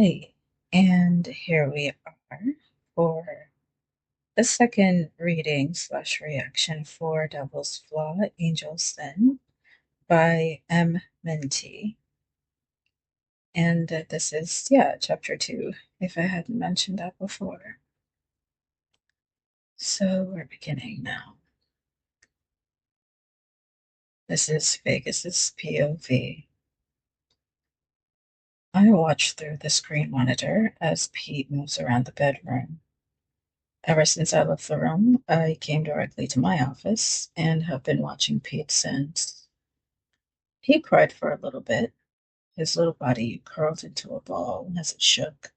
Hi, and here we are for the second reading slash reaction for Devil's Flaw, Angel's Sin by M. Minty. And this is, chapter 2, if I hadn't mentioned that before. So we're beginning now. This is Vegas's POV. I watch through the screen monitor as Pete moves around the bedroom. Ever since I left the room, I came directly to my office and have been watching Pete since. He cried for a little bit, his little body curled into a ball as it shook.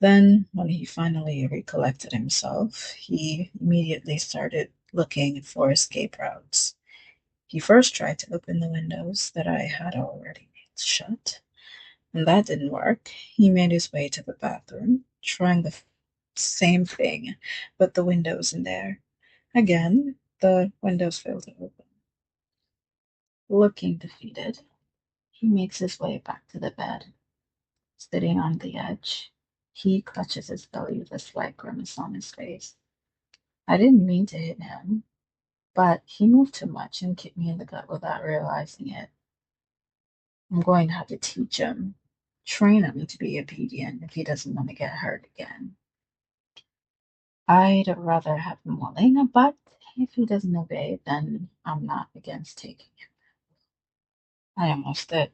Then, when he finally recollected himself, he immediately started looking for escape routes. He first tried to open the windows that I had already made shut, and that didn't work. He made his way to the bathroom, trying the same thing, but the windows in there. Again, the windows failed to open. Looking defeated, he makes his way back to the bed. Sitting on the edge, he clutches his belly with a slight grimace on his face. I didn't mean to hit him, but he moved too much and kicked me in the gut without realizing it. I'm going to have to teach him, train him to be obedient if he doesn't want to get hurt again. I'd rather have him willing, but if he doesn't obey, then I'm not against taking him. I almost did.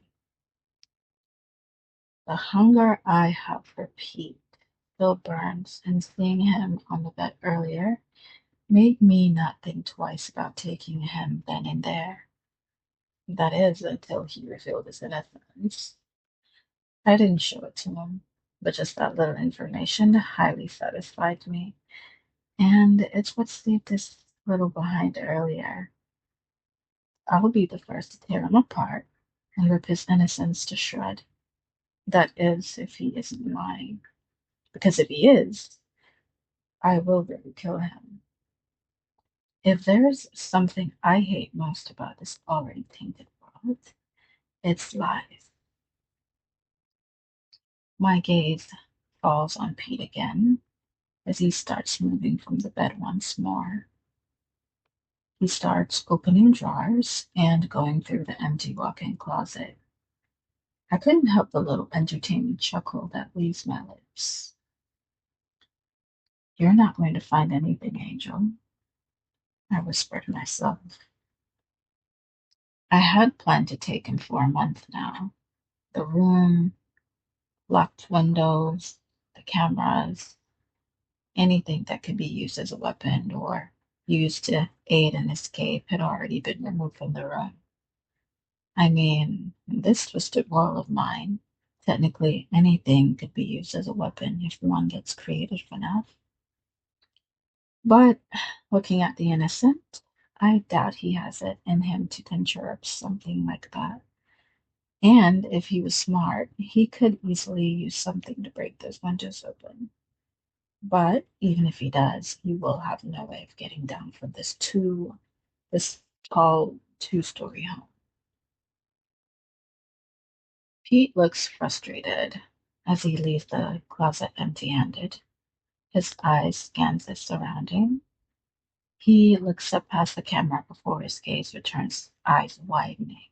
The hunger I have for Pete still burns, and seeing him on the bed earlier made me not think twice about taking him then and there. That is, until he revealed his innocence. I didn't show it to him, but just that little information highly satisfied me, and it's what saved this little behind earlier. I'll be the first to tear him apart and rip his innocence to shred. That is, if he isn't lying. Because if he is, I will really kill him. If there's something I hate most about this already tainted world, it's lies. My gaze falls on Pete again as he starts moving from the bed once more. He starts opening drawers and going through the empty walk-in closet. I couldn't help the little entertaining chuckle that leaves my lips. You're not going to find anything, Angel, I whisper to myself. I had planned to take him for a month now. The room, locked windows, the cameras, anything that could be used as a weapon or used to aid an escape had already been removed from the room. I mean, in this twisted world of mine, technically anything could be used as a weapon if one gets creative enough. But looking at the innocent, I doubt he has it in him to conjure up something like that. And if he was smart, he could easily use something to break those windows open. But even if he does, he will have no way of getting down from this tall two-story home. Pete looks frustrated as he leaves the closet empty-handed. His eyes scan his surrounding. He looks up past the camera before his gaze returns, eyes widening.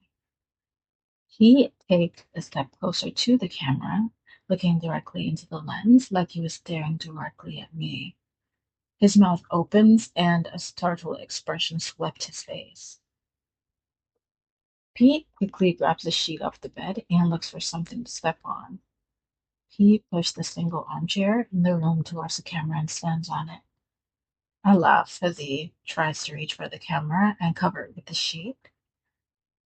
He takes a step closer to the camera, looking directly into the lens like he was staring directly at me. His mouth opens and a startled expression swept his face. Pete quickly grabs a sheet off the bed and looks for something to step on. He pushed the single armchair in the room towards the camera and stands on it. I laugh as he tries to reach for the camera and cover it with the sheet.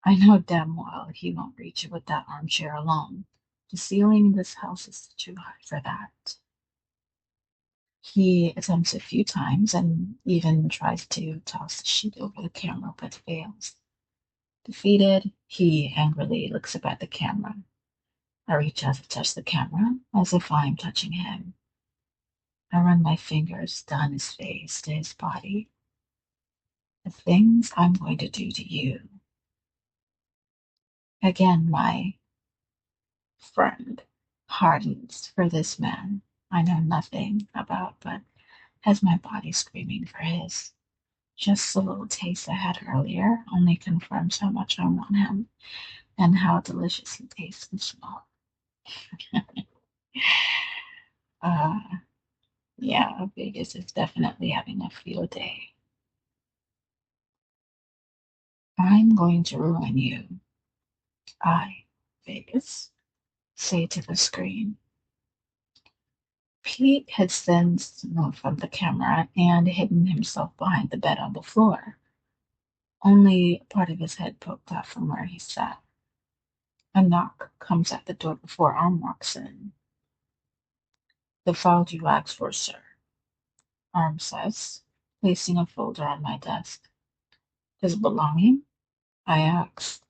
I know damn well he won't reach it with that armchair alone. The ceiling in this house is too high for that. He attempts a few times and even tries to toss the sheet over the camera but fails. Defeated, he angrily looks up at the camera. I reach out to touch the camera as if I'm touching him. I run my fingers down his face to his body. The things I'm going to do to you. Again, my friend. hardens for this man I know nothing about, but has my body screaming for his. Just the little taste I had earlier only confirms how much I want him and how delicious he tastes and smells. Uh, yeah, Vegas is definitely having a field day. I'm going to ruin you. I, Vegas, say to the screen. Pete had since moved from the camera and hidden himself behind the bed on the floor. Only part of his head poked out from where he sat. A knock comes at the door before Arm walks in. "The file you asked for, sir," Arm says, placing a folder on my desk. "His belonging?" I asked.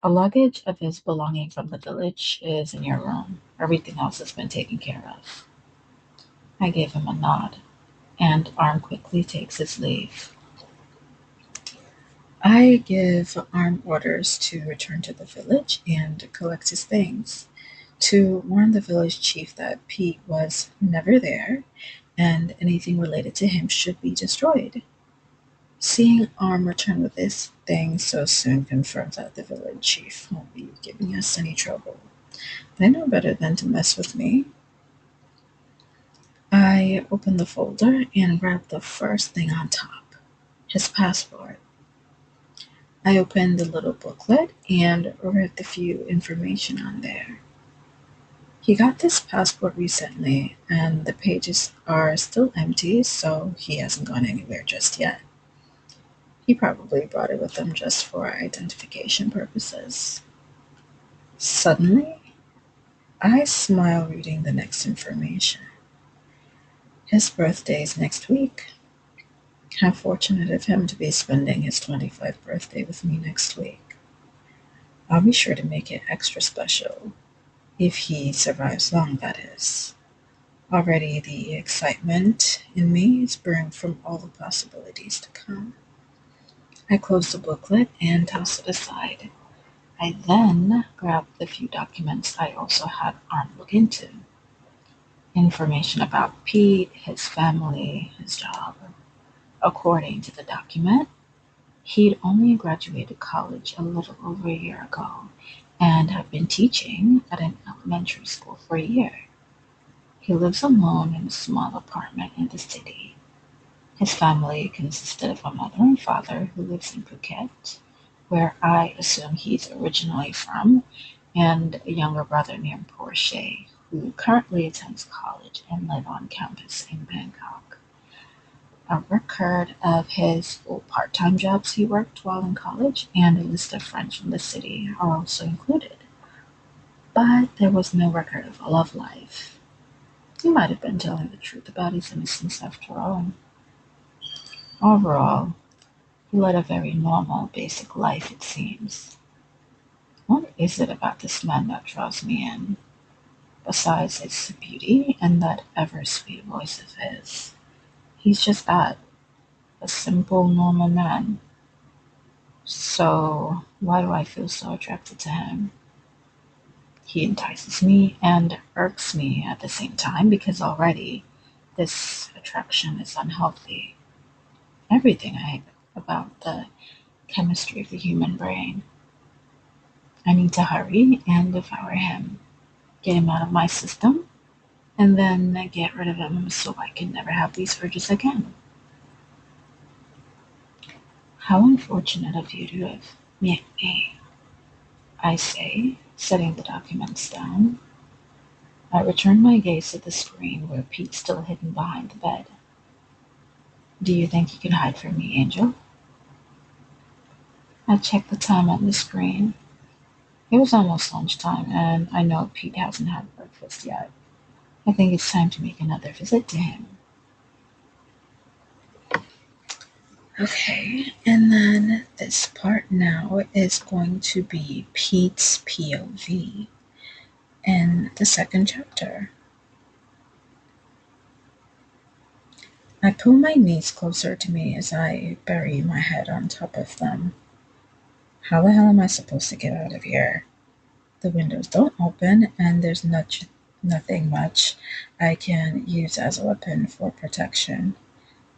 "A luggage of his belonging from the village is in your room. Everything else has been taken care of." I gave him a nod, and Arm quickly takes his leave. I give Arm orders to return to the village and collect his things, to warn the village chief that Pete was never there and anything related to him should be destroyed. Seeing Arm return with his things so soon confirms that the village chief won't be giving us any trouble. They know better than to mess with me. I open the folder and grab the first thing on top, his passport. I open the little booklet and read the few information on there. He got this passport recently, and the pages are still empty, so he hasn't gone anywhere just yet. He probably brought it with him just for identification purposes. Suddenly, I smile reading the next information. His birthday is next week. How fortunate of him to be spending his 25th birthday with me next week. I'll be sure to make it extra special, if he survives long, that is. Already the excitement in me is brewing from all the possibilities to come. I close the booklet and toss it aside. I then grab the few documents I also had Arm look into. Information about Pete, his family, his job. According to the document, he'd only graduated college a little over a year ago and had been teaching at an elementary school for a year. He lives alone in a small apartment in the city. His family consisted of a mother and father who lives in Phuket, where I assume he's originally from, and a younger brother named Porsche, who currently attends college and lives on campus in Bangkok. A record of his full part-time jobs he worked while in college and a list of friends from the city are also included. But there was no record of a love life. He might have been telling the truth about his innocence after all. Overall, he led a very normal, basic life, it seems. What is it about this man that draws me in, besides his beauty and that ever-sweet voice of his? He's just that, a simple, normal man. So, why do I feel so attracted to him? He entices me and irks me at the same time because already this attraction is unhealthy. Everything I hate about the chemistry of the human brain. I need to hurry and devour him, get him out of my system, and then get rid of him so I can never have these urges again. How unfortunate of you to have met me, I say, setting the documents down. I return my gaze to the screen where Pete's still hidden behind the bed. "Do you think you can hide from me, Angel?" I check the time on the screen. It was almost lunchtime, and I know Pete hasn't had breakfast yet. I think it's time to make another visit to him. Okay, and then this part now is going to be Pete's POV in the second chapter. I pull my knees closer to me as I bury my head on top of them. How the hell am I supposed to get out of here? The windows don't open, and there's nothing much I can use as a weapon for protection.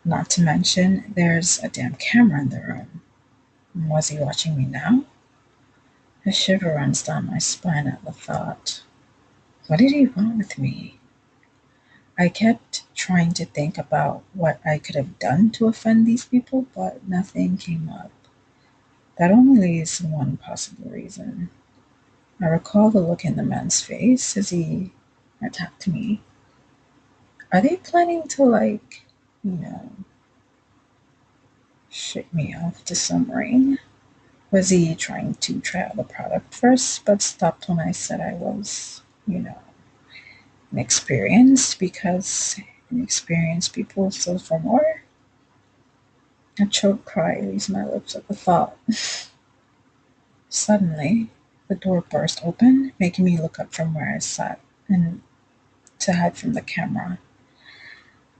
Not to mention, there's a damn camera in the room. Was he watching me now? A shiver runs down my spine at the thought. What did he want with me? I kept trying to think about what I could have done to offend these people, but nothing came up. That only leaves one possible reason. I recall the look in the man's face as he attacked me. Are they planning to, you know, ship me off to some ring? Was he trying to try out the product first, but stopped when I said I was, inexperienced because inexperienced people settle for more? A choked cry leaves my lips at the thought. Suddenly, the door burst open, making me look up from where I sat and to hide from the camera.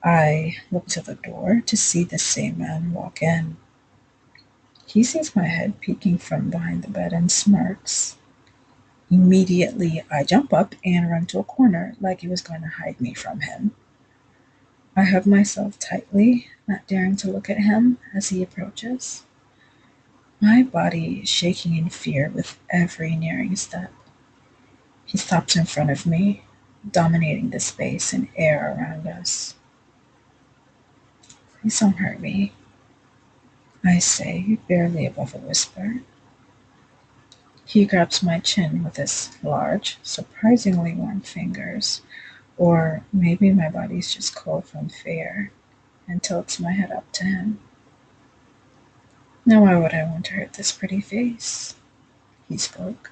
I look to the door to see the same man walk in. He sees my head peeking from behind the bed and smirks. Immediately, I jump up and run to a corner like he was going to hide me from him. I hug myself tightly, not daring to look at him as he approaches. My body is shaking in fear with every nearing step. He stops in front of me, dominating the space and air around us. Please don't hurt me, I say, barely above a whisper. He grabs my chin with his large, surprisingly warm fingers, or maybe my body's just cold from fear, and tilts my head up to him. Now why would I want to hurt this pretty face? He spoke.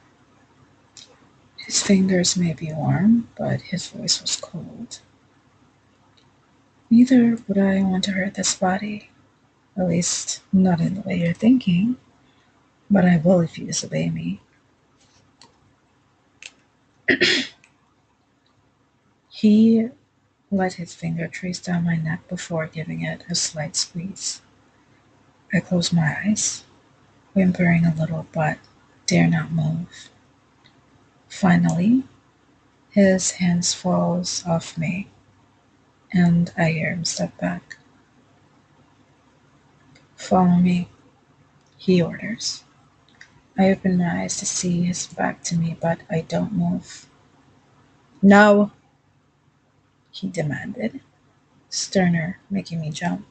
His fingers may be warm, but his voice was cold. Neither would I want to hurt this body, at least not in the way you're thinking, but I will if you disobey me. He let his finger trace down my neck before giving it a slight squeeze. I close my eyes, whimpering a little but dare not move. Finally, his hands falls off me, and I hear him step back. Follow me, he orders. I open my eyes to see his back to me, but I don't move. No, he demanded, sterner, making me jump.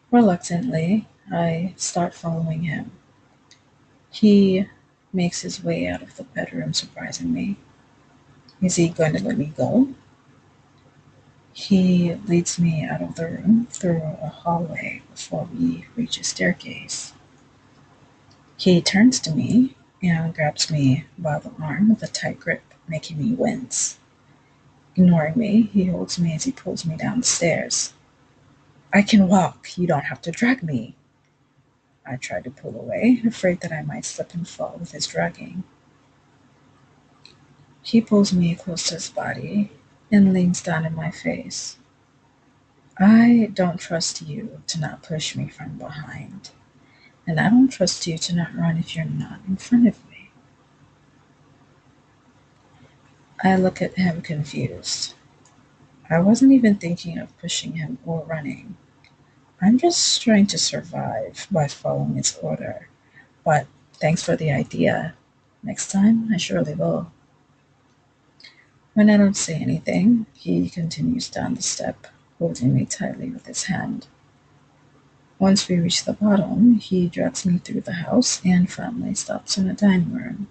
Reluctantly, I start following him. He makes his way out of the bedroom, surprising me. Is he going to let me go? He leads me out of the room through a hallway before we reach a staircase. He turns to me and grabs me by the arm with a tight grip, making me wince. Ignoring me, he holds me as he pulls me down the stairs. I can walk. You don't have to drag me. I try to pull away, afraid that I might slip and fall with his dragging. He pulls me close to his body and leans down in my face. I don't trust you to not push me from behind, and I don't trust you to not run if you're not in front of me. I look at him confused. I wasn't even thinking of pushing him or running. I'm just trying to survive by following his order. But thanks for the idea. Next time, I surely will. When I don't say anything, he continues down the step, holding me tightly with his hand. Once we reach the bottom, he drags me through the house and finally stops in the dining room.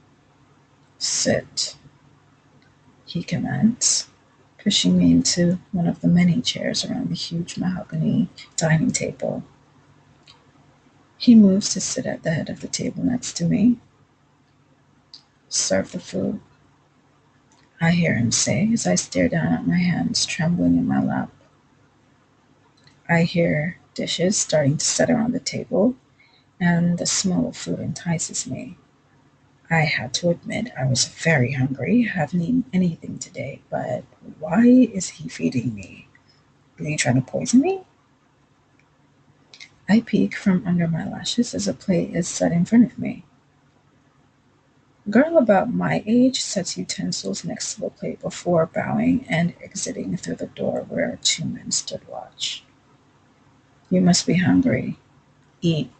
Sit, he commands, pushing me into one of the many chairs around the huge mahogany dining table. He moves to sit at the head of the table next to me. Serve the food, I hear him say as I stare down at my hands trembling in my lap. I hear dishes starting to set around the table, and the smell of food entices me. I had to admit I was very hungry, haven't eaten anything today, but why is he feeding me? Is he trying to poison me? I peek from under my lashes as a plate is set in front of me. A girl about my age sets utensils next to the plate before bowing and exiting through the door where two men stood watch. You must be hungry. Eat,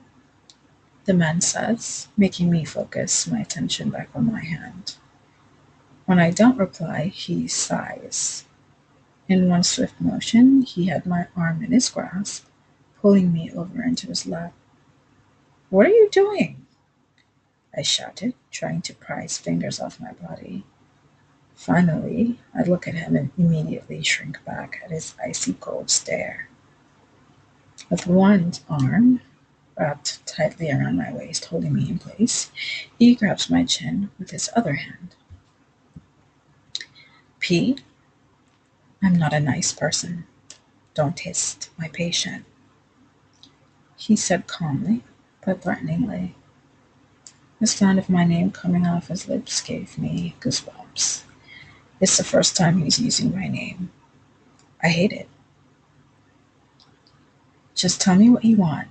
the man says, making me focus my attention back on my hand. When I don't reply, he sighs. In one swift motion, he had my arm in his grasp, pulling me over into his lap. What are you doing? I shouted, trying to pry his fingers off my body. Finally, I look at him and immediately shrink back at his icy cold stare. With one arm wrapped tightly around my waist, holding me in place, he grabs my chin with his other hand. P, I'm not a nice person. Don't test my patient, he said calmly, but threateningly. The sound of my name coming off his lips gave me goosebumps. It's the first time he's using my name. I hate it. Just tell me what you want,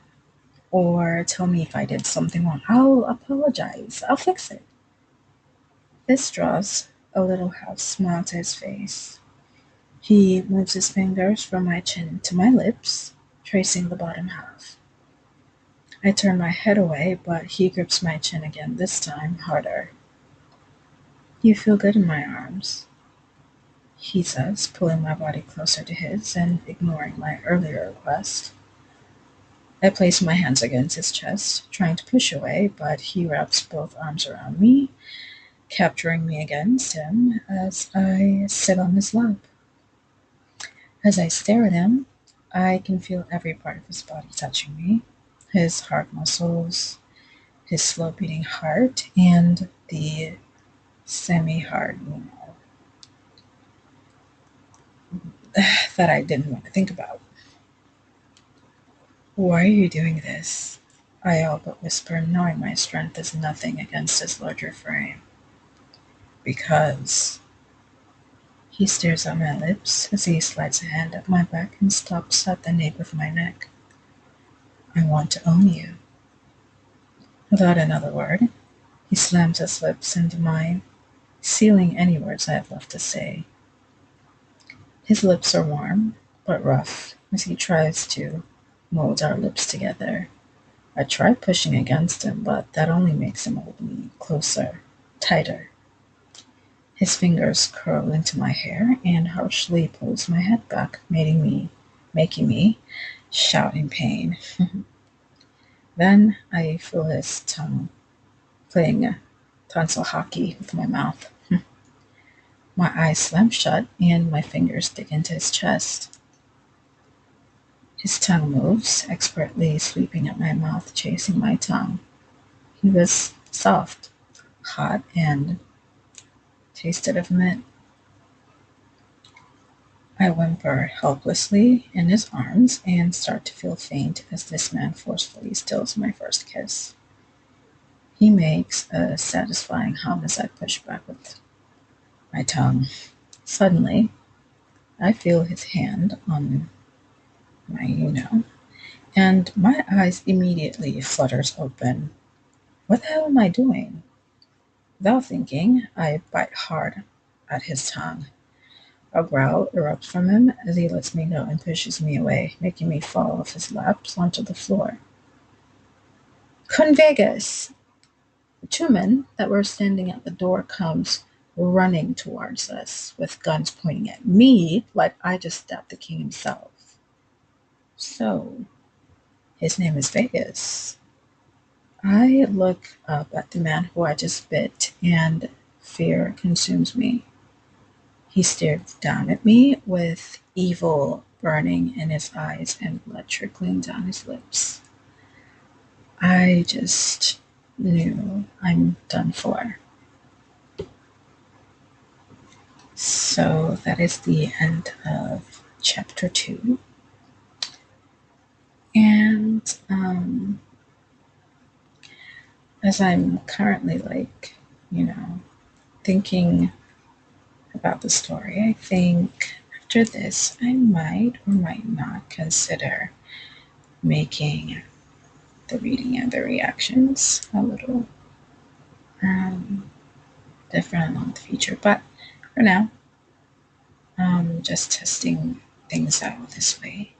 or tell me if I did something wrong. I'll apologize. I'll fix it. This draws a little half smile to his face. He moves his fingers from my chin to my lips, tracing the bottom half. I turn my head away, but he grips my chin again, this time harder. You feel good in my arms, he says, pulling my body closer to his and ignoring my earlier request. I place my hands against his chest, trying to push away, but he wraps both arms around me, capturing me against him as I sit on his lap. As I stare at him, I can feel every part of his body touching me, his heart muscles, his slow beating heart, and the semi-hard, that I didn't want to think about. Why are you doing this? I all but whisper, knowing my strength is nothing against his larger frame. Because he stares at my lips as he slides a hand up my back and stops at the nape of my neck. I want to own you. Without another word, he slams his lips into mine, sealing any words I have left to say. His lips are warm, but rough, as he tries to mold our lips together. I try pushing against him, but that only makes him hold me closer, tighter. His fingers curl into my hair and harshly pulls my head back, making me shout in pain. Then I feel his tongue playing tonsil hockey with my mouth. My eyes slam shut and my fingers dig into his chest. His tongue moves, expertly sweeping at my mouth, chasing my tongue. He was soft, hot, and tasted of mint. I whimper helplessly in his arms and start to feel faint as this man forcefully steals my first kiss. He makes a satisfying hum as I push back with my tongue. Suddenly, I feel his hand on my, and my eyes immediately flutters open. What the hell am I doing? Without thinking, I bite hard at his tongue. A growl erupts from him as he lets me go and pushes me away, making me fall off his laps onto the floor. Convegas! The two men that were standing at the door comes running towards us with guns pointing at me like I just stabbed the king himself. So, his name is Vegas. I look up at the man who I just bit, and fear consumes me. He stared down at me with evil burning in his eyes and blood trickling down his lips. I just knew I'm done for. So that is the end of chapter 2. And as I'm currently thinking about the story, I think after this I might or might not consider making the reading and the reactions a little different along the future. But for now, just testing things out this way,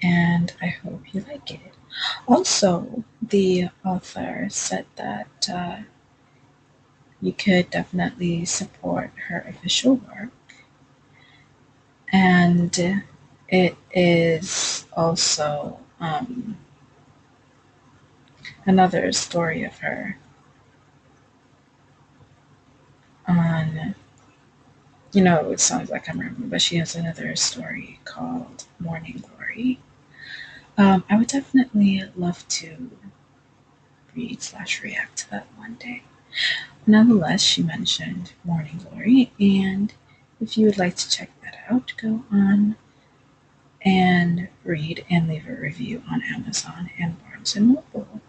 and I hope you like it. Also, the author said that you could definitely support her official work, and it is also another story of her on, it sounds like I'm rambling, but she has another story called Morning Glory. I would definitely love to read/react to that one day. Nonetheless, she mentioned Morning Glory, and if you would like to check that out, go on and read and leave a review on Amazon and Barnes and Noble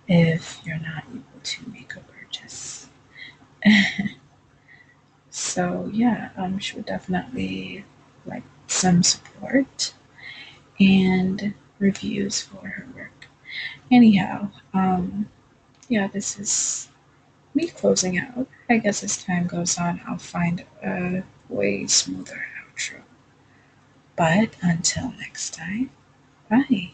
if you're not able to make a purchase. So yeah, she would definitely like some support and reviews for her work. Anyhow, yeah, this is me closing out. I guess as time goes on, I'll find a way smoother outro. But until next time, bye.